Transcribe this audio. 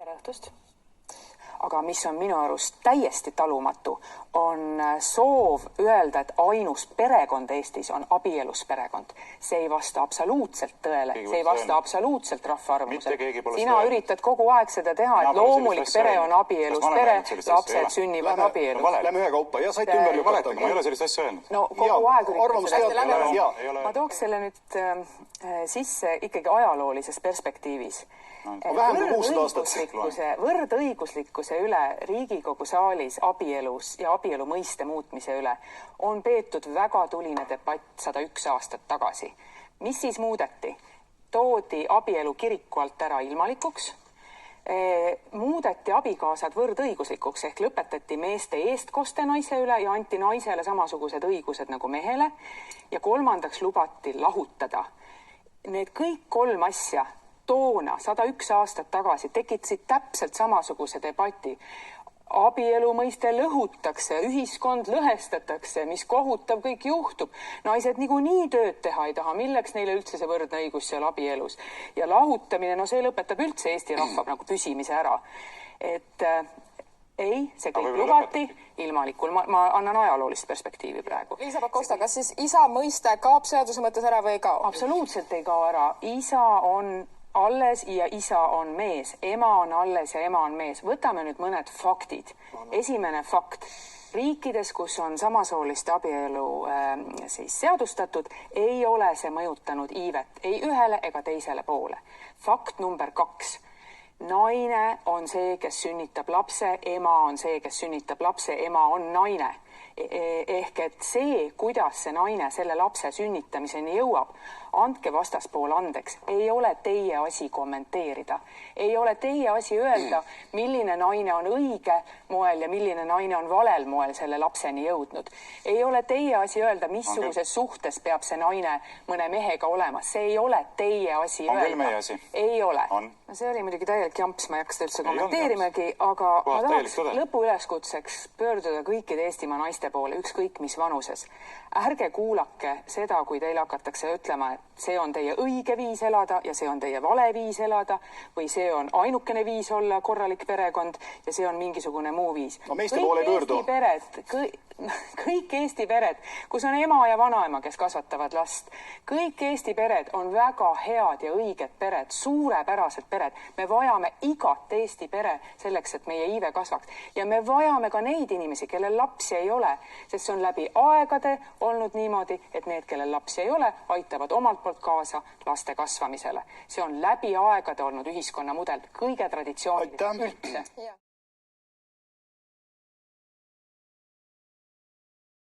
Tere õhtust! Aga mis on minu arust täiesti talumatu, on soov öelda, et ainus perekond Eestis on abielus perekond. See ei vasta absoluutselt tõele, see ei vasta absoluutselt rahva arvamusele. Sina üritad kogu aeg seda teha, et loomulik pere on abielus pere, lapsed sünnivad abielus. Lähme ühe kaupa ja saite ümber lükata. Ma ei ole sellist asja öelnud. No kogu aeg üritad. Ma tooks selle nüüd sisse ikkagi ajaloolisest perspektiivis. Võrdõiguslikkuse üle Riigikogu saalis abielus ja abielu mõiste muutmise üle on peetud väga tuline debatt 101 aastat tagasi. Mis siis muudeti? Toodi abielu kiriku alt ära ilmalikuks, muudeti abikaasad võrdõiguslikuks ehk lõpetati meeste eestkoste naise üle ja anti naisele samasugused õigused nagu mehele ja kolmandaks lubati lahutada. Need kõik kolm asja toona 101 aastat tagasi tekitasid täpselt samasuguse debati. Abielu mõiste lõhutakse, ühiskond lõhestatakse, mis kohutav kõik juhtub. Naised niikuinii tööd teha ei taha, milleks neile üldse see võrdne õigus seal abielus. Ja lahutamine, no see lõpetab üldse Eesti rahva nagu püsimise ära. Et ei, see kõik lubati ilmalikul. Ma annan ajaloolist perspektiivi praegu. Liisa Pakosta, kas siis isa mõiste kaob seaduse mõttes ära või ei kao? Absoluutselt ei kao ära. Isa on alles ja isa on mees. Ema on alles ja ema on mees. Võtame nüüd mõned faktid. Esimene fakt. Riikides, kus on samasooliste abielu seadustatud, ei ole see mõjutanud iivet ei ühele ega teisele poole. Fakt number 2. Naine on see, kes sünnitab lapse, ema on see, kes sünnitab lapse, ema on naine. Ehk et see, kuidas see naine selle lapse sünnitamiseni jõuab, andke vastaspool andeks, ei ole teie asi kommenteerida. Ei ole teie asi öelda, milline naine on õige moel ja milline naine on valel moel selle lapseni jõudnud. Ei ole teie asi öelda, missuguses suhtes peab see naine mõne mehega olema. See ei ole teie asi öelda. On küll meie asi? Ei ole. No see oli muidugi täielik jamps, ma ei hakka seda üldse kommenteerimagi, aga ma tahaks lõpuüleskutseks pöörduda kõikide Eestimaa naiste poole, ükskõik mis vanuses. Ärge kuulake seda, kui teile hakatakse ütlema, et see on teie õige viis elada ja see on teie vale viis elada või see on ainukene viis olla korralik perekond ja see on mingisugune muu viis. No meeste poole ei pöördu. Kõik Eesti pered, kus on ema ja vanaema, kes kasvatavad last, kõik Eesti pered on väga head ja õiged pered, suurepärased pered. Me vajame igat Eesti pere selleks, et meie iive kasvaks. Ja me vajame ka neid inimesi, kellel lapsi ei ole, sest see on läbi aegade olnud niimoodi, et need, kellel lapsi ei ole, aitavad omalt poolt kaasa laste kasvamisele. See on läbi aegade olnud ühiskonna mudel kõige traditsioonilisem üldse.